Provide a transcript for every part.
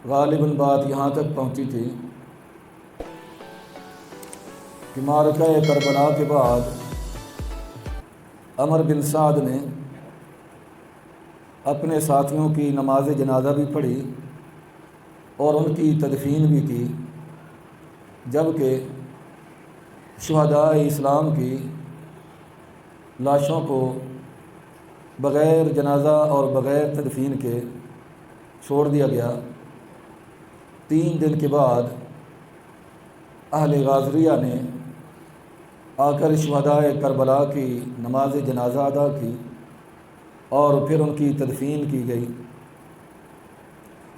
غالباً بات یہاں تک پہنچی تھی کہ معرکہ کربلا کے بعد عمر بن سعد نے اپنے ساتھیوں کی نماز جنازہ بھی پڑھی اور ان کی تدفین بھی کی، جبکہ شہداء اسلام کی لاشوں کو بغیر جنازہ اور بغیر تدفین کے چھوڑ دیا گیا۔ 3 دن کے بعد اہل غازریہ نے آ کر شہداء کربلا کی نماز جنازہ ادا کی اور پھر ان کی تدفین کی گئی۔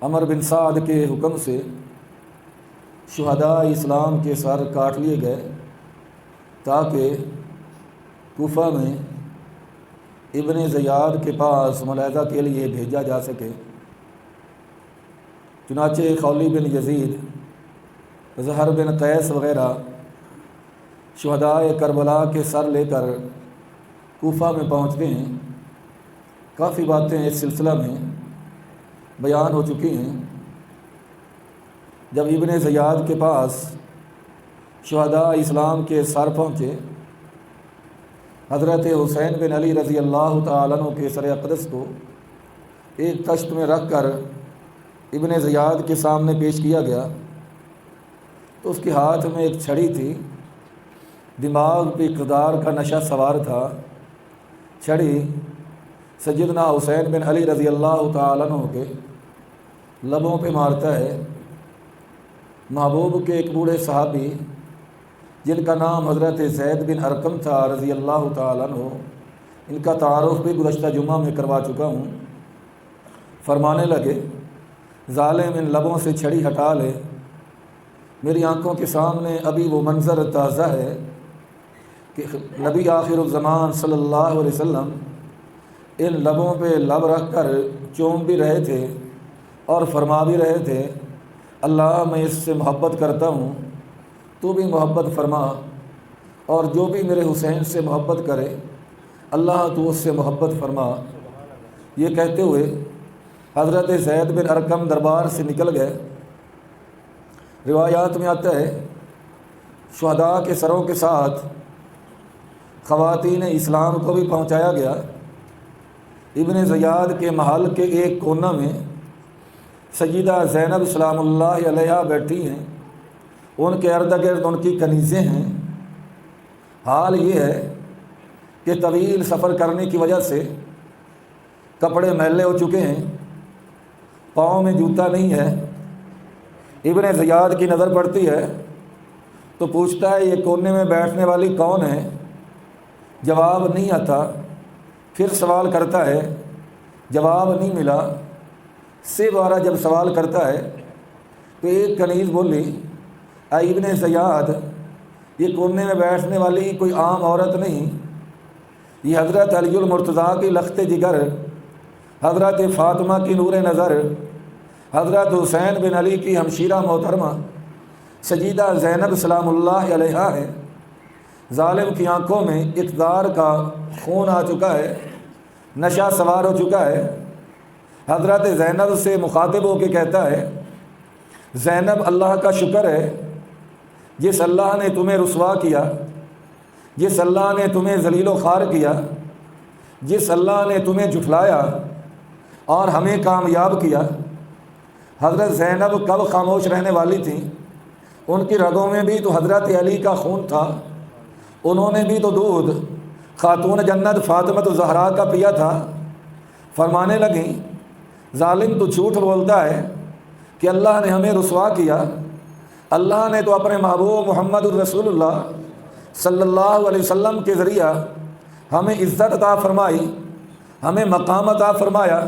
عمر بن سعد کے حکم سے شہداء اسلام کے سر کاٹ لیے گئے تاکہ کوفہ میں ابن زیاد کے پاس ملاحظہ کے لیے بھیجا جا سکے۔ چنانچہ خولی بن یزید، زہر بن قیس وغیرہ شہداء کربلا کے سر لے کر کوفہ میں پہنچتے ہیں۔ کافی باتیں اس سلسلہ میں بیان ہو چکی ہیں۔ جب ابن زیاد کے پاس شہداء اسلام کے سر پہنچے، حضرت حسین بن علی رضی اللہ تعالیٰ عنہ کے سر اقدس کو ایک کشت میں رکھ کر ابن زیاد کے سامنے پیش کیا گیا تو اس کے ہاتھ میں ایک چھڑی تھی، دماغ پہ اقتدار کا نشہ سوار تھا۔ چھڑی سیدنا حسین بن علی رضی اللہ تعالیٰ عنہ کے لبوں پہ مارتا ہے۔ محبوب کے ایک بوڑھے صحابی جن کا نام حضرت زید بن ارقم تھا رضی اللہ تعالیٰ عنہ، ان کا تعارف بھی گزشتہ جمعہ میں کروا چکا ہوں، فرمانے لگے ظالم ان لبوں سے چھڑی ہٹا لے، میری آنکھوں کے سامنے ابھی وہ منظر تازہ ہے کہ نبی آخر الزمان صلی اللہ علیہ وسلم ان لبوں پہ لب رکھ کر چوم بھی رہے تھے اور فرما بھی رہے تھے اللہ میں اس سے محبت کرتا ہوں، تو بھی محبت فرما، اور جو بھی میرے حسین سے محبت کرے اللہ تو اس سے محبت فرما۔ یہ کہتے ہوئے حضرت زید بن ارقم دربار سے نکل گئے۔ روایات میں آتا ہے شہداء کے سروں کے ساتھ خواتین اسلام کو بھی پہنچایا گیا۔ ابن زیاد کے محل کے ایک کونا میں سیدہ زینب سلام اللہ علیہا بیٹھی ہیں، ان کے ارد گرد ان کی کنیزیں ہیں۔ حال یہ ہے کہ طویل سفر کرنے کی وجہ سے کپڑے میلے ہو چکے ہیں، پاؤں میں جوتا نہیں ہے۔ ابن زیاد کی نظر پڑتی ہے تو پوچھتا ہے یہ کونے میں بیٹھنے والی کون ہے؟ جواب نہیں آتا۔ پھر سوال کرتا ہے، جواب نہیں ملا۔ سے بارہ جب سوال کرتا ہے تو ایک کنیز بولی اے ابن زیاد، یہ کونے میں بیٹھنے والی کوئی عام عورت نہیں، یہ حضرت علی المرتضیٰ کی لخت جگر، حضرت فاطمہ کی نور نظر، حضرت حسین بن علی کی ہمشیرہ محترمہ سیدہ زینب سلام اللہ علیہا ہے۔ ظالم کی آنکھوں میں اقتدار کا خون آ چکا ہے، نشہ سوار ہو چکا ہے۔ حضرت زینب سے مخاطب ہو کے کہتا ہے زینب اللہ کا شکر ہے جس اللہ نے تمہیں رسوا کیا، جس اللہ نے تمہیں ذلیل و خوار کیا، جس اللہ نے تمہیں جھٹلایا اور ہمیں کامیاب کیا۔ حضرت زینب کب خاموش رہنے والی تھیں؟ ان کی رگوں میں بھی تو حضرت علی کا خون تھا، انہوں نے بھی تو دودھ خاتون جنت فاطمہ الزہرا کا پیا تھا۔ فرمانے لگیں ظالم تو جھوٹ بولتا ہے کہ اللہ نے ہمیں رسوا کیا، اللہ نے تو اپنے محبوب محمد الرسول اللہ صلی اللہ علیہ وسلم کے ذریعہ ہمیں عزت عطا فرمائی، ہمیں مقام عطا فرمایا،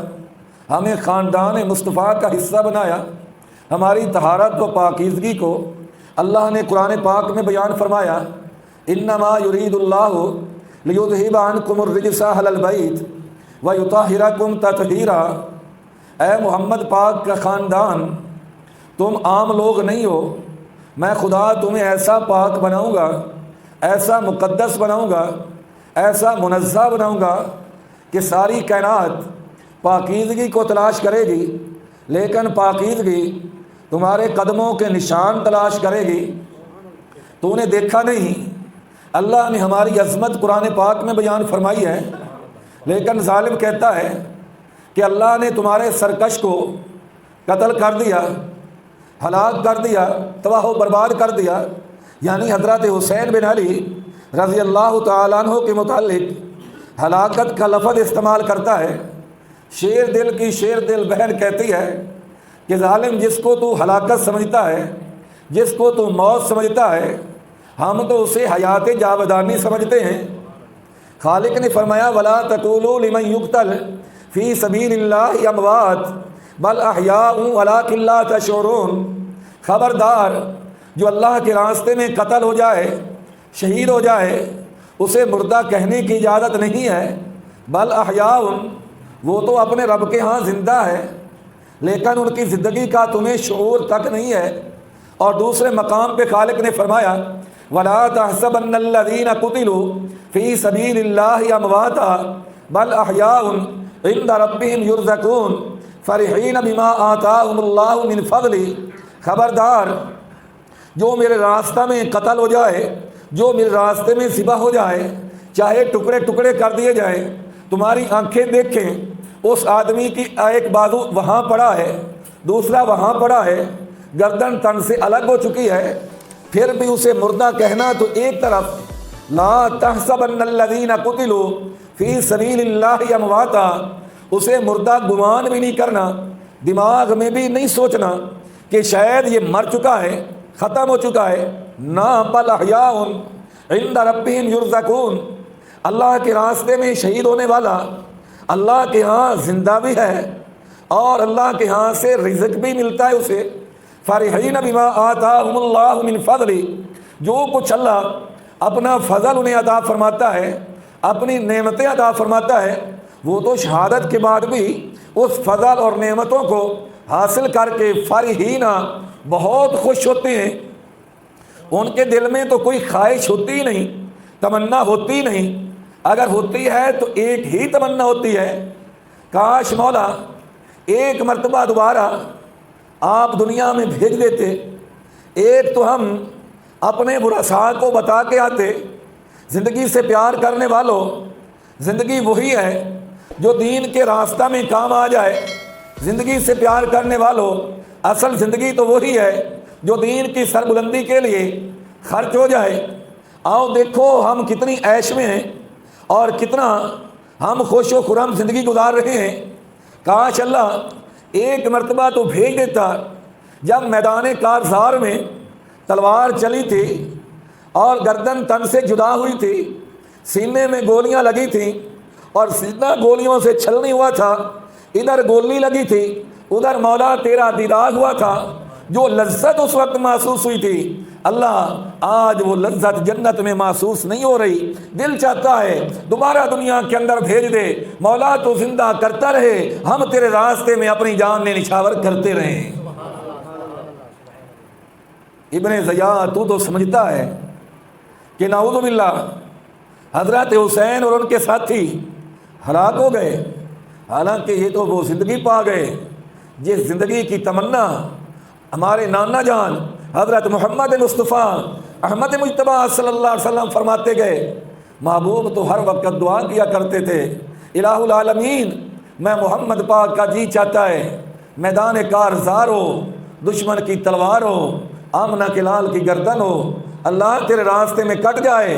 ہمیں خاندان مصطفیٰ کا حصہ بنایا۔ ہماری طہارت و پاکیزگی کو اللہ نے قرآن پاک میں بیان فرمایا انما یرید اللہ لیذہب عنکم الرجس اہل البیت ویطہرکم تطہیرا۔ اے محمد پاک کا خاندان، تم عام لوگ نہیں ہو، میں خدا تمہیں ایسا پاک بناؤں گا، ایسا مقدس بناؤں گا، ایسا منزہ بناؤں گا کہ ساری کائنات پاکیزگی کو تلاش کرے گی، لیکن پاکیزگی تمہارے قدموں کے نشان تلاش کرے گی تو انہیں دیکھا نہیں۔ اللہ نے ہماری عظمت قرآن پاک میں بیان فرمائی ہے، لیکن ظالم کہتا ہے کہ اللہ نے تمہارے سرکش کو قتل کر دیا، ہلاک کر دیا، تباہ و برباد کر دیا۔ یعنی حضرت حسین بن علی رضی اللہ تعالیٰ عنہ کے متعلق ہلاکت کا لفظ استعمال کرتا ہے۔ شیر دل کی شیر دل بہن کہتی ہے کہ ظالم، جس کو تو ہلاکت سمجھتا ہے، جس کو تو موت سمجھتا ہے، ہم تو اسے حیات جاودانی سمجھتے ہیں۔ خالق نے فرمایا وَلَا تَقُولُوا لِمَنْ يُقْتَلْ فِي سَبِيلِ اللَّهِ أَمْوَاتٌ بَلْ أَحْيَاءٌ وَلَٰكِن لَّا تَشْعُرُونَ۔ خبردار، جو اللہ کے راستے میں قتل ہو جائے، شہید ہو جائے، اسے مردہ کہنے کی اجازت نہیں ہے۔ بل احیاء، وہ تو اپنے رب کے ہاں زندہ ہے، لیکن ان کی زندگی کا تمہیں شعور تک نہیں ہے۔ اور دوسرے مقام پہ خالق نے فرمایا وَلَا تَحْسَبَنَّ الَّذِينَ قُتِلُوا فِي سَبِيلِ اللَّهِ أَمْوَاتًا بَلْ أَحْيَاءٌ عِندَ رَبِّهِمْ يُرْزَقُونَ فَرِحِينَ بِمَا آتَاهُمُ اللَّهُ مِنْ فَضْلِهِ۔ خبردار، جو میرے راستہ میں قتل ہو جائے، جو میرے راستے میں ذبح ہو جائے، چاہے ٹکڑے ٹکڑے کر دیے جائیں، تمہاری آنکھیں دیکھیں اس آدمی کی ایک بازو وہاں پڑا ہے، دوسرا وہاں پڑا ہے، گردن تن سے الگ ہو چکی ہے، پھر بھی اسے مردہ کہنا تو ایک طرف۔ لا تحسبن الذین قتلوا فی سبیل اللہ امواتا، اسے مردہ گمان بھی نہیں کرنا، دماغ میں بھی نہیں سوچنا کہ شاید یہ مر چکا ہے، ختم ہو چکا ہے۔ نہ بل احیاء عند ربہم یرزقون، اللہ کے راستے میں شہید ہونے والا اللہ کے ہاں زندہ بھی ہے اور اللہ کے ہاں سے رزق بھی ملتا ہے اسے۔ فرحین بما آتاہم اللہ من فضل، جو کچھ اللہ اپنا فضل انہیں عطا فرماتا ہے، اپنی نعمتیں عطا فرماتا ہے، وہ تو شہادت کے بعد بھی اس فضل اور نعمتوں کو حاصل کر کے فرحین بہت خوش ہوتے ہیں۔ ان کے دل میں تو کوئی خواہش ہوتی ہی نہیں، تمنا ہوتی نہیں، اگر ہوتی ہے تو ایک ہی تمنا ہوتی ہے، کاش مولا ایک مرتبہ دوبارہ آپ دنیا میں بھیج دیتے۔ ایک تو ہم اپنے برسا کو بتا کے آتے، زندگی سے پیار کرنے والوں، زندگی وہی ہے جو دین کے راستہ میں کام آ جائے۔ زندگی سے پیار کرنے والوں، اصل زندگی تو وہی ہے جو دین کی سربلندی کے لیے خرچ ہو جائے۔ آؤ دیکھو ہم کتنی عیش میں ہیں اور کتنا ہم خوش و خرم زندگی گزار رہے ہیں۔ کاش اللہ ایک مرتبہ تو بھیج دیتا، جب میدان کارزار میں تلوار چلی تھی اور گردن تن سے جدا ہوئی تھی، سینے میں گولیاں لگی تھیں اور سینہ گولیوں سے چھلنی ہوا تھا، ادھر گولی لگی تھی، ادھر مولا تیرا دیدار ہوا تھا، جو لذت اس وقت محسوس ہوئی تھی، اللہ آج وہ لذت جنت میں محسوس نہیں ہو رہی۔ دل چاہتا ہے دوبارہ دنیا کے اندر بھیج دے، مولا تو زندہ کرتا رہے، ہم تیرے راستے میں اپنی جان نے نچھاور کرتے رہیں۔ ابن زیاد تو سمجھتا ہے کہ نعوذ باللہ حضرت حسین اور ان کے ساتھی ہلاک ہو گئے، حالانکہ یہ تو وہ زندگی پا گئے جس زندگی کی تمنا ہمارے نانا جان حضرت محمد مصطفیٰ احمد مجتبیٰ صلی اللہ علیہ وسلم فرماتے گئے۔ محبوب تو ہر وقت دعا کیا کرتے تھے، الہ العالمین میں محمد پاک کا جی چاہتا ہے میدان کارزار ہو، دشمن کی تلوار ہو، آمنہ کے لال کی گردن ہو، اللہ تیرے راستے میں کٹ جائے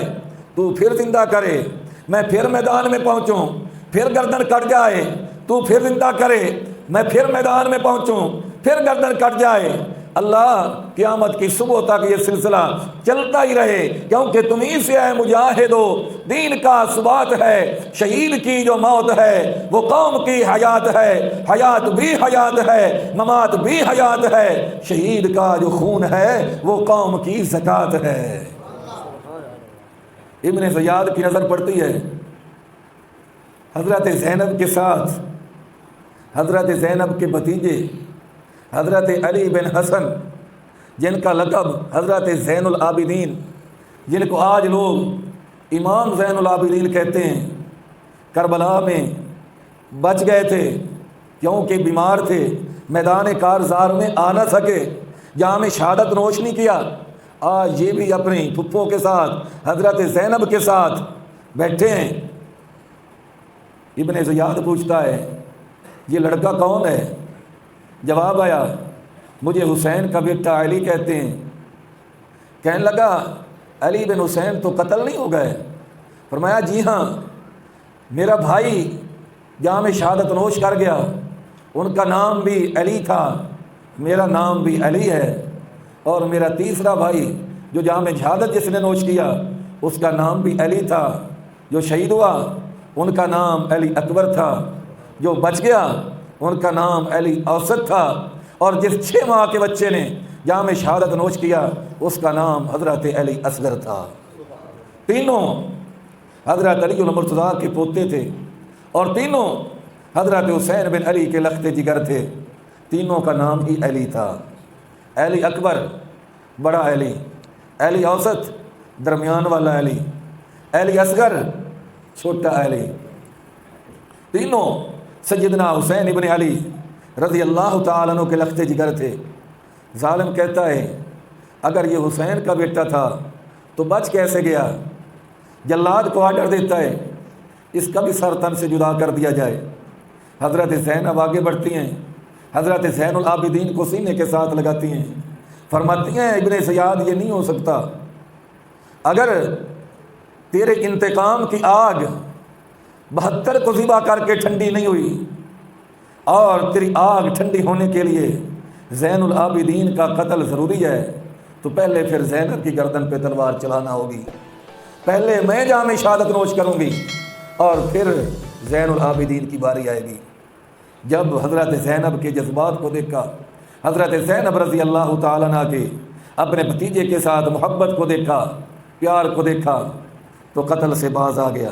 تو پھر زندہ کرے، میں پھر میدان میں پہنچوں، پھر گردن کٹ جائے تو پھر زندہ کرے، میں پھر میدان میں پہنچوں، پھر گردن کٹ جائے۔ اللہ قیامت کی صبح تک یہ سلسلہ چلتا ہی رہے، کیونکہ تمہیں سے ہے مجاہدو، دین کا ثبات ہے، شہید کی جو موت ہے وہ قوم کی حیات ہے، حیات بھی حیات ہے، ممات بھی حیات ہے، شہید کا جو خون ہے وہ قوم کی زکوٰۃ ہے۔ ابن زیاد کی نظر پڑتی ہے حضرت زینب کے ساتھ، حضرت زینب کے بھتیجے حضرت علی بن حسن، جن کا لقب حضرت زین العابدین، جن کو آج لوگ امام زین العابدین کہتے ہیں، کربلا میں بچ گئے تھے کیونکہ بیمار تھے، میدان کارزار میں آ نہ سکے، جام شہادت نوش نہیں کیا، آج یہ بھی اپنی پھپھو کے ساتھ حضرت زینب کے ساتھ بیٹھے ہیں۔ ابن زیاد پوچھتا ہے یہ لڑکا کون ہے؟ جواب آیا مجھے حسین کا بیٹا علی کہتے ہیں۔ کہنے لگا علی بن حسین تو قتل نہیں ہو گئے؟ فرمایا جی ہاں، میرا بھائی جام شہادت نوش کر گیا، ان کا نام بھی علی تھا، میرا نام بھی علی ہے، اور میرا تیسرا بھائی جو جام شہادت جس نے نوش کیا اس کا نام بھی علی تھا، جو شہید ہوا ان کا نام علی اکبر تھا، جو بچ گیا ان کا نام علی اوسط تھا، اور جس 6 ماہ کے بچے نے جام شہادت نوش کیا اس کا نام حضرت علی اصغر تھا۔ تینوں حضرت علی المرتضیٰ کے پوتے تھے، اور تینوں حضرت حسین بن علی کے لخت جگر تھے، تینوں کا نام ہی علی تھا۔ علی اکبر بڑا علی، علی اوسط درمیان والا علی، علی اصغر چھوٹا علی، تینوں سیدنا حسین ابن علی رضی اللہ تعالیٰ عنہ کے لخت جگر تھے۔ ظالم کہتا ہے اگر یہ حسین کا بیٹا تھا تو بچ کیسے گیا؟ جلاد کو آرڈر دیتا ہے اس کا بھی سر تن سے جدا کر دیا جائے۔ حضرت زینب آگے بڑھتی ہیں، حضرت زین العابدین کو سینے کے ساتھ لگاتی ہیں، فرماتی ہیں ابن زیاد یہ نہیں ہو سکتا، اگر تیرے انتقام کی آگ 72 کو ذبح کر کے ٹھنڈی نہیں ہوئی، اور تیری آگ ٹھنڈی ہونے کے لیے زین العابدین کا قتل ضروری ہے، تو پہلے پھر زینب کی گردن پہ تلوار چلانا ہوگی، پہلے میں جام شہادت نوش کروں گی اور پھر زین العابدین کی باری آئے گی۔ جب حضرت زینب کے جذبات کو دیکھا، حضرت زینب رضی اللہ تعالیٰ عنہ کے اپنے بھتیجے کے ساتھ محبت کو دیکھا، پیار کو دیکھا، تو قتل سے باز آ گیا۔